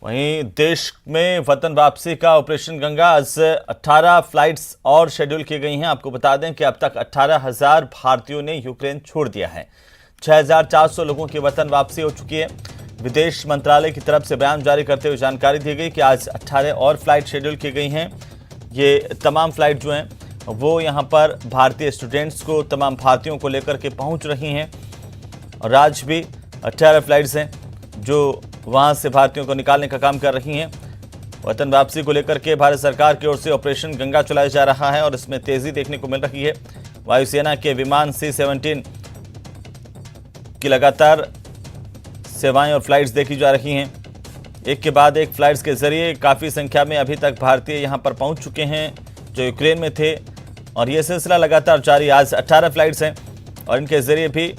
वहीं देश में वतन वापसी का ऑपरेशन गंगा आज 18 फ्लाइट्स और शेड्यूल की गई हैं। आपको बता दें कि अब तक 18,000 भारतीयों ने यूक्रेन छोड़ दिया है। 6,400 लोगों की वतन वापसी हो चुकी है। विदेश मंत्रालय की तरफ से बयान जारी करते हुए जानकारी दी गई कि आज 18 और फ्लाइट शेड्यूल की गई हैं। ये तमाम फ्लाइट जो हैं वो यहाँ पर भारतीय स्टूडेंट्स को, तमाम भारतीयों को लेकर के पहुँच रही हैं। और आज भी 18 फ्लाइट्स हैं जो वहां से भारतीयों को निकालने का काम कर रही हैं। वतन वापसी को लेकर के भारत सरकार की ओर से ऑपरेशन गंगा चलाया जा रहा है और इसमें तेजी देखने को मिल रही है। वायुसेना के विमान C-17 की लगातार सेवाएं और फ्लाइट्स देखी जा रही हैं। एक के बाद एक फ्लाइट्स के जरिए काफ़ी संख्या में अभी तक भारतीय यहां पर पहुंच चुके हैं जो यूक्रेन में थे और ये सिलसिला लगातार जारी। आज 18 फ्लाइट्स हैं और इनके जरिए भी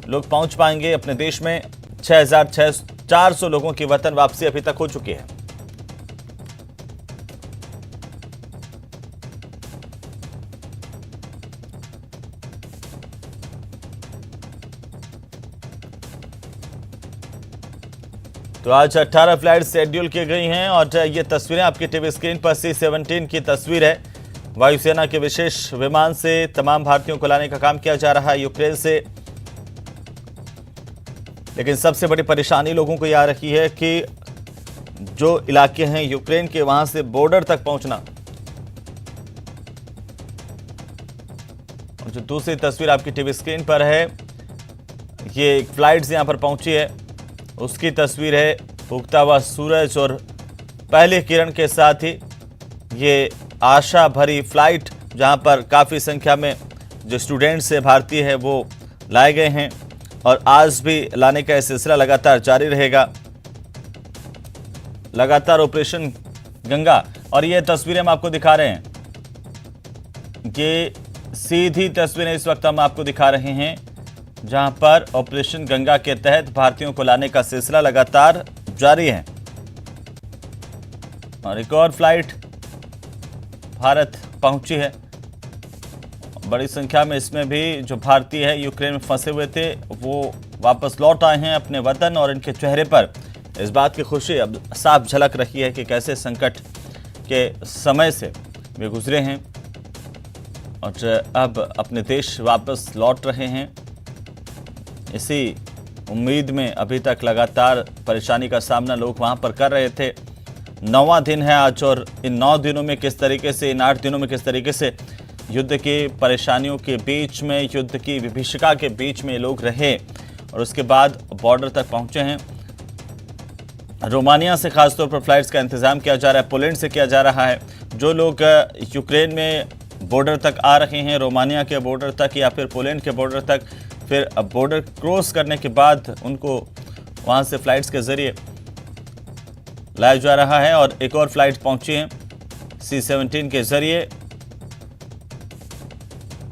लोग पहुंच पाएंगे अपने देश में। 6,400 लोगों की वतन वापसी अभी तक हो चुकी है। तो आज 18 फ्लाइट शेड्यूल की गई हैं और ये तस्वीरें आपकी टीवी स्क्रीन पर C-17 की तस्वीर है। वायुसेना के विशेष विमान से तमाम भारतीयों को लाने का काम किया जा रहा है यूक्रेन से। लेकिन सबसे बड़ी परेशानी लोगों को यह आ रही है कि जो इलाके हैं यूक्रेन के, वहां से बॉर्डर तक पहुंचना। और जो दूसरी तस्वीर आपकी टीवी स्क्रीन पर है, ये एक फ्लाइट यहां पर पहुंची है, उसकी तस्वीर है। उगता हुआ सूरज और पहली किरण के साथ ही ये आशा भरी फ्लाइट, जहां पर काफ़ी संख्या में जो स्टूडेंट्स है भारतीय है वो लाए गए हैं और आज भी लाने का सिलसिला लगातार जारी रहेगा। लगातार ऑपरेशन गंगा। और ये तस्वीरें हम आपको दिखा रहे हैं, ये सीधी तस्वीरें इस वक्त हम आपको दिखा रहे हैं जहां पर ऑपरेशन गंगा के तहत भारतीयों को लाने का सिलसिला लगातार जारी है। और एक और फ्लाइट भारत पहुंची है। बड़ी संख्या में इसमें भी जो भारतीय है यूक्रेन में फंसे हुए थे वो वापस लौट आए हैं अपने वतन और इनके चेहरे पर इस बात की खुशी अब साफ झलक रही है कि कैसे संकट के समय से वे गुजरे हैं और अब अपने देश वापस लौट रहे हैं। इसी उम्मीद में अभी तक लगातार परेशानी का सामना लोग वहां पर कर रहे थे। 9वां दिन है आज और इन 9 दिनों में किस तरीके से, इन 8 दिनों में किस तरीके से युद्ध की परेशानियों के बीच में, युद्ध की विभीषिका के बीच में लोग रहे और उसके बाद बॉर्डर तक पहुंचे हैं। रोमानिया से खासतौर पर फ्लाइट्स का इंतजाम किया जा रहा है, पोलैंड से किया जा रहा है। जो लोग यूक्रेन में बॉर्डर तक आ रहे हैं, रोमानिया के बॉर्डर तक या फिर पोलैंड के बॉर्डर तक, फिर बॉर्डर क्रॉस करने के बाद उनको वहां से फ्लाइट्स के जरिए लाया जा रहा है। और एक और फ्लाइट पहुंची है C-17 के जरिए।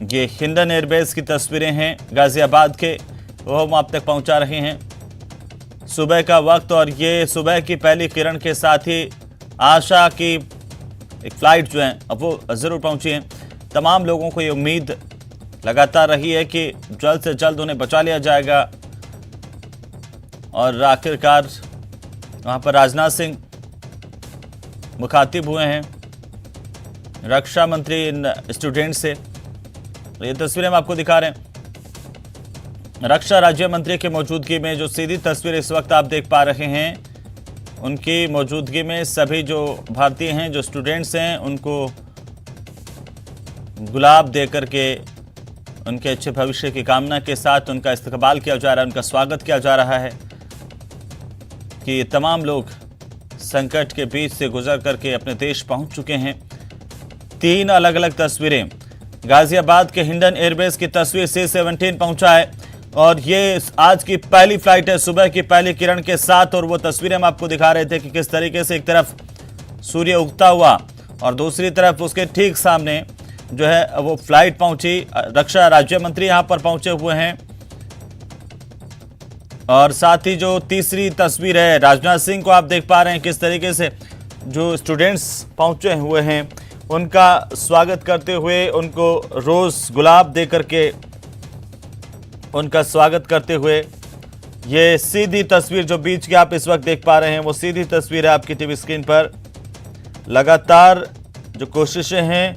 ये हिंडन एयरबेस की तस्वीरें हैं गाजियाबाद के, वो हम आप तक पहुंचा रहे हैं। सुबह का वक्त और ये सुबह की पहली किरण के साथ ही आशा की एक फ्लाइट जो है अब वो ज़रूर पहुंची है। तमाम लोगों को ये उम्मीद लगातार रही है कि जल्द से जल्द उन्हें बचा लिया जाएगा। और आखिरकार वहाँ पर राजनाथ सिंह मुखातिब हुए हैं रक्षा मंत्री इन स्टूडेंट से। ये तस्वीरें हम आपको दिखा रहे हैं रक्षा राज्य मंत्री की मौजूदगी में। जो सीधी तस्वीर इस वक्त आप देख पा रहे हैं, उनकी मौजूदगी में सभी जो भारतीय हैं, जो स्टूडेंट्स हैं, उनको गुलाब दे करके उनके अच्छे भविष्य की कामना के साथ उनका इस्तकबाल किया जा रहा है, उनका स्वागत किया जा रहा है कि तमाम लोग संकट के बीच से गुजर करके अपने देश पहुंच चुके हैं। 3 अलग अलग तस्वीरें। गाजियाबाद के हिंडन एयरबेस की तस्वीर C-17 पहुंचा है और ये आज की पहली फ्लाइट है सुबह की पहली किरण के साथ। और वो तस्वीरें हम आपको दिखा रहे थे कि किस तरीके से एक तरफ सूर्य उगता हुआ और दूसरी तरफ उसके ठीक सामने जो है वो फ्लाइट पहुंची। रक्षा राज्य मंत्री यहां पर पहुंचे हुए हैं और साथ ही जो तीसरी तस्वीर है, राजनाथ सिंह को आप देख पा रहे हैं किस तरीके से जो स्टूडेंट्स पहुंचे हुए हैं उनका स्वागत करते हुए, उनको रोज़ गुलाब दे करके उनका स्वागत करते हुए ये सीधी तस्वीर जो बीच की आप इस वक्त देख पा रहे हैं वो सीधी तस्वीर है आपकी टीवी स्क्रीन पर। लगातार जो कोशिशें हैं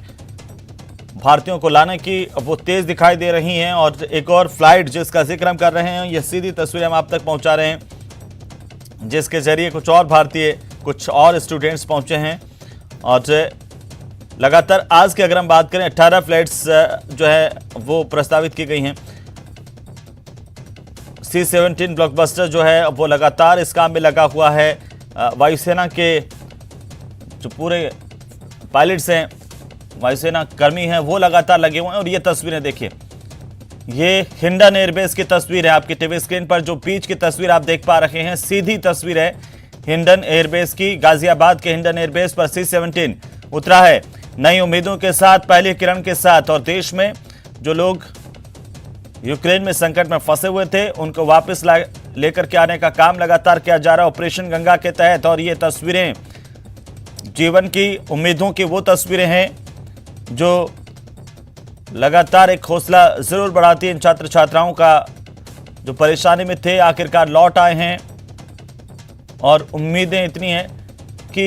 भारतीयों को लाने की वो तेज दिखाई दे रही हैं और एक और फ्लाइट जिसका जिक्र हम कर रहे हैं ये सीधी तस्वीर हम आप तक पहुंचा रहे हैं, जिसके जरिए कुछ और भारतीय कुछ और स्टूडेंट्स पहुंचे हैं। और लगातार आज की अगर हम बात करें 18 फ्लाइट्स जो है वो प्रस्तावित की गई हैं। C-17 ब्लॉकबस्टर जो है वो लगातार इस काम में लगा हुआ है। वायुसेना के जो पूरे पायलट्स हैं, वायुसेना कर्मी हैं, वो लगातार लगे हुए हैं। और ये तस्वीरें देखिए, ये हिंडन एयरबेस की तस्वीर है आपकी टीवी स्क्रीन पर। जो बीच की तस्वीर आप देख पा रहे हैं सीधी तस्वीर है हिंडन एयरबेस की। गाजियाबाद के हिंडन एयरबेस पर C-17 उतरा है नई उम्मीदों के साथ, पहली किरण के साथ। और देश में जो लोग यूक्रेन में संकट में फंसे हुए थे उनको वापस लेकर के आने का काम लगातार किया जा रहा है ऑपरेशन गंगा के तहत। और ये तस्वीरें जीवन की उम्मीदों की वो तस्वीरें हैं जो लगातार एक हौसला जरूर बढ़ाती है इन छात्र छात्राओं का जो परेशानी में थे, आखिरकार लौट आए हैं। और उम्मीदें इतनी हैं कि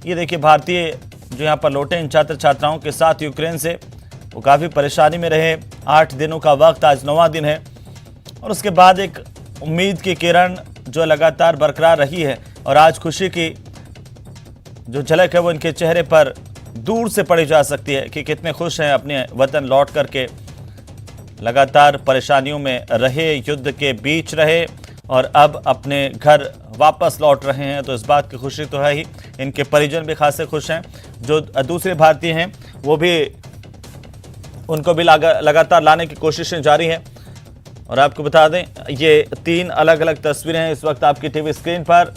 ये देखिए भारतीय जो यहाँ पर लौटे इन छात्र छात्राओं के साथ यूक्रेन से, वो काफ़ी परेशानी में रहे। 8 दिनों का वक्त, आज 9वां दिन है। और उसके बाद एक उम्मीद की किरण जो लगातार बरकरार रही है। और आज खुशी की जो झलक है वो इनके चेहरे पर दूर से पड़ी जा सकती है कि कितने खुश हैं अपने वतन लौट करके। लगातार परेशानियों में रहे, युद्ध के बीच रहे और अब अपने घर वापस लौट रहे हैं, तो इस बात की खुशी तो है ही। इनके परिजन भी खासे खुश हैं। जो दूसरे भारतीय हैं वो भी, उनको भी लगातार लाने की कोशिशें जारी हैं। और आपको बता दें ये 3 अलग अलग तस्वीरें हैं इस वक्त आपकी टीवी स्क्रीन पर।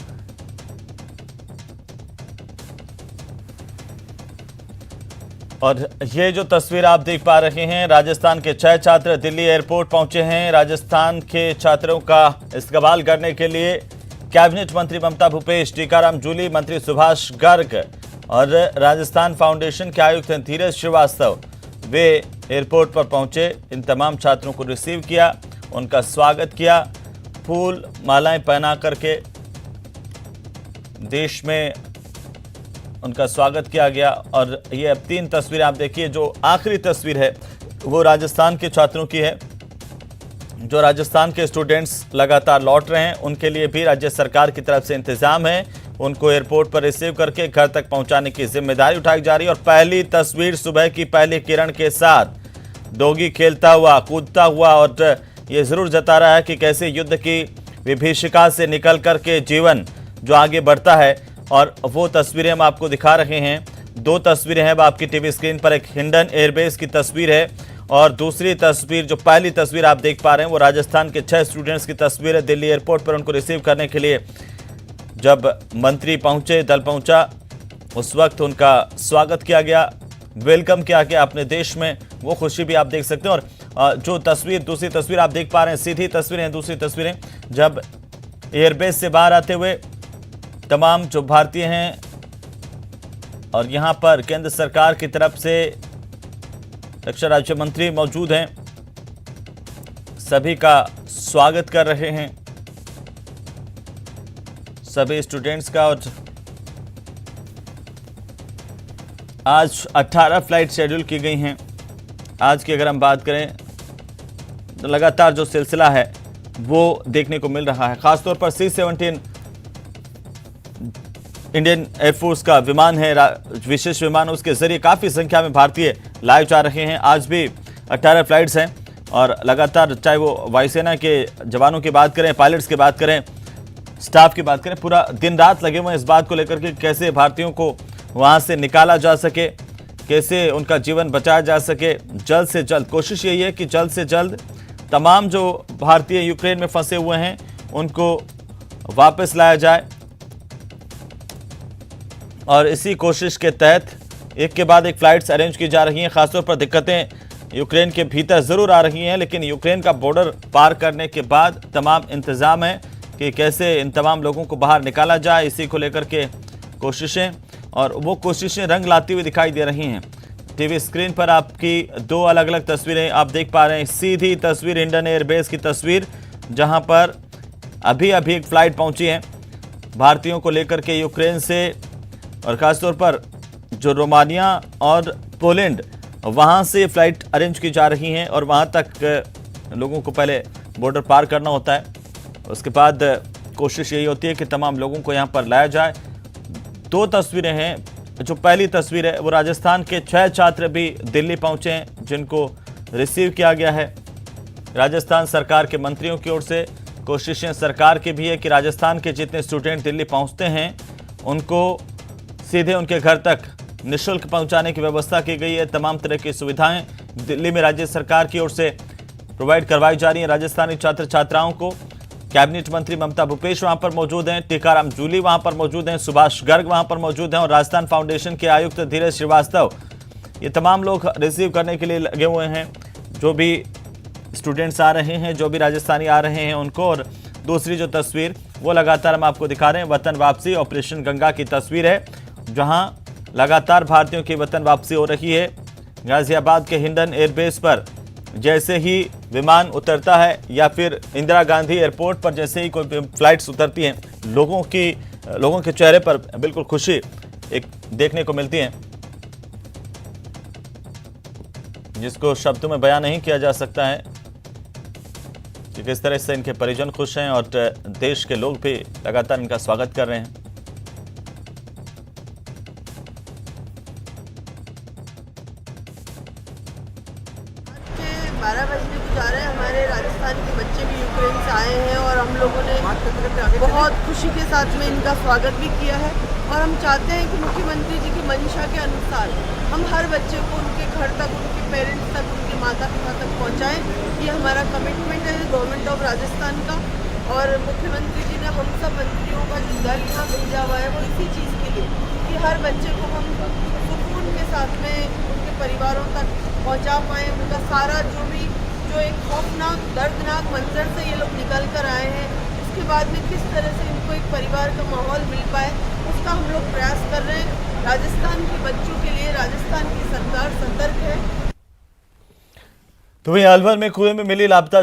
और ये जो तस्वीर आप देख पा रहे हैं, राजस्थान के 6 छात्र दिल्ली एयरपोर्ट पहुंचे हैं। राजस्थान के छात्रों का इस्तकबाल करने के लिए कैबिनेट मंत्री ममता भूपेश, टीकाराम जूली, मंत्री सुभाष गर्ग और राजस्थान फाउंडेशन के आयुक्त धीरज श्रीवास्तव वे एयरपोर्ट पर पहुंचे। इन तमाम छात्रों को रिसीव किया, उनका स्वागत किया, फूल मालाएं पहना करके देश में उनका स्वागत किया गया। और ये अब 3 तस्वीरें आप देखिए। जो आखिरी तस्वीर है वो राजस्थान के छात्रों की है। जो राजस्थान के स्टूडेंट्स लगातार लौट रहे हैं उनके लिए भी राज्य सरकार की तरफ से इंतजाम है। उनको एयरपोर्ट पर रिसीव करके घर तक पहुंचाने की जिम्मेदारी उठाई जा रही है। और पहली तस्वीर सुबह की पहली किरण के साथ डोगी खेलता हुआ, कूदता हुआ, और ये जरूर जता रहा है कि कैसे युद्ध की विभीषिका से निकल करके जीवन जो आगे बढ़ता है। और वो तस्वीरें हम आपको दिखा रहे हैं। 2 तस्वीरें हैं आपकी टीवी स्क्रीन पर। एक हिंडन एयरबेस की तस्वीर है और दूसरी तस्वीर, जो पहली तस्वीर आप देख पा रहे हैं, वो राजस्थान के 6 स्टूडेंट्स की तस्वीर है। दिल्ली एयरपोर्ट पर उनको रिसीव करने के लिए जब मंत्री पहुंचे, दल पहुंचा, उस वक्त उनका स्वागत किया गया, वेलकम किया गया अपने देश में। वो खुशी भी आप देख सकते हैं। और जो तस्वीर, दूसरी तस्वीर आप देख पा रहे हैं, सीधी तस्वीरें हैं। दूसरी तस्वीरें जब एयरबेस से बाहर आते हुए तमाम जो भारतीय हैं और यहाँ पर केंद्र सरकार की तरफ से रक्षा राज्य मंत्री मौजूद हैं, सभी का स्वागत कर रहे हैं, सभी स्टूडेंट्स का। और आज 18 फ्लाइट शेड्यूल की गई हैं। आज की अगर हम बात करें तो लगातार जो सिलसिला है वो देखने को मिल रहा है। खासतौर पर C-17 इंडियन एयरफोर्स का विमान है, विशेष विमान, उसके जरिए काफ़ी संख्या में भारतीय लाए जा रहे हैं। आज भी 18 फ्लाइट्स हैं और लगातार, चाहे वो वायुसेना के जवानों की बात करें, पायलट्स की बात करें, स्टाफ की बात करें, पूरा दिन रात लगे हुए हैं इस बात को लेकर के कैसे भारतीयों को वहाँ से निकाला जा सके, कैसे उनका जीवन बचाया जा सके। जल्द से जल्द कोशिश यही है कि जल्द से जल्द तमाम जो भारतीय यूक्रेन में फंसे हुए हैं उनको वापस लाया जाए। और इसी कोशिश के तहत एक के बाद एक फ़्लाइट्स अरेंज की जा रही हैं। खासतौर पर दिक्कतें यूक्रेन के भीतर ज़रूर आ रही हैं, लेकिन यूक्रेन का बॉर्डर पार करने के बाद तमाम इंतज़ाम है कि कैसे इन तमाम लोगों को बाहर निकाला जाए। इसी को लेकर के कोशिशें, और वो कोशिशें रंग लाती हुई दिखाई दे रही हैं। टीवी स्क्रीन पर आपकी 2 अलग अलग तस्वीरें आप देख पा रहे हैं। सीधी तस्वीर हिंडन एयरबेस की तस्वीर, जहां पर अभी अभी एक फ्लाइट पहुंची है भारतीयों को लेकर के यूक्रेन से, और खासतौर पर जो रोमानिया और पोलैंड वहां से फ्लाइट अरेंज की जा रही हैं और वहां तक लोगों को पहले बॉर्डर पार करना होता है। उसके बाद कोशिश यही होती है कि तमाम लोगों को यहां पर लाया जाए। दो तस्वीरें हैं। जो पहली तस्वीर है वो राजस्थान के 6 छात्र भी दिल्ली पहुंचे हैं जिनको रिसीव किया गया है। राजस्थान सरकार के मंत्रियों की ओर से कोशिशें सरकार की भी है कि राजस्थान के जितने स्टूडेंट दिल्ली पहुंचते हैं उनको सीधे उनके घर तक निःशुल्क पहुंचाने की व्यवस्था की गई है। तमाम तरह की सुविधाएं दिल्ली में राज्य सरकार की ओर से प्रोवाइड करवाई जा रही हैं राजस्थानी छात्र छात्राओं को। कैबिनेट मंत्री ममता भूपेश वहां पर मौजूद हैं, टीकाराम जूली वहां पर मौजूद हैं, सुभाष गर्ग वहां पर मौजूद हैं और राजस्थान फाउंडेशन के आयुक्त धीरज श्रीवास्तव, ये तमाम लोग रिसीव करने के लिए लगे हुए हैं। जो भी स्टूडेंट्स आ रहे हैं, जो भी राजस्थानी आ रहे हैं उनको। और दूसरी जो तस्वीर वो लगातार हम आपको दिखा रहे हैं, वतन वापसी ऑपरेशन गंगा की तस्वीर है, जहां लगातार भारतीयों की वतन वापसी हो रही है। गाजियाबाद के हिंडन एयरबेस पर जैसे ही विमान उतरता है या फिर इंदिरा गांधी एयरपोर्ट पर जैसे ही कोई फ्लाइट्स उतरती हैं, लोगों के चेहरे पर बिल्कुल खुशी एक देखने को मिलती है, जिसको शब्दों में बयान नहीं किया जा सकता है कि किस तरह से इनके परिजन खुश हैं और देश के लोग भी लगातार इनका स्वागत कर रहे हैं। 12 बजने को जा रहे हैं। हमारे राजस्थान के बच्चे भी यूक्रेन से आए हैं और हम लोगों ने बहुत खुशी के साथ में इनका स्वागत भी किया है। और हम चाहते हैं कि मुख्यमंत्री जी की मंशा के अनुसार हम हर बच्चे को उनके घर तक, उनके पेरेंट्स तक, उनके माता पिता तक पहुंचाएं। ये हमारा कमिटमेंट है गवर्नमेंट ऑफ राजस्थान का। और मुख्यमंत्री जी ने हम सब मंत्रियों का जो दल यहाँ भेजा हुआ है वो इसी चीज़ के लिए कि हर बच्चे को हम सुकून के साथ में उनके परिवारों तक पहुंचा पाएँ। उनका सारा जो एक खौफनाक दर्दनाक मंजर से ये लोग निकल कर आए हैं, उसके बाद में किस तरह से इनको एक परिवार का माहौल मिल पाए, उसका हम लोग प्रयास कर रहे हैं। राजस्थान के बच्चों के लिए राजस्थान की सरकार सतर्क है। तो वहीं अलवर में कुएं में मिली लापता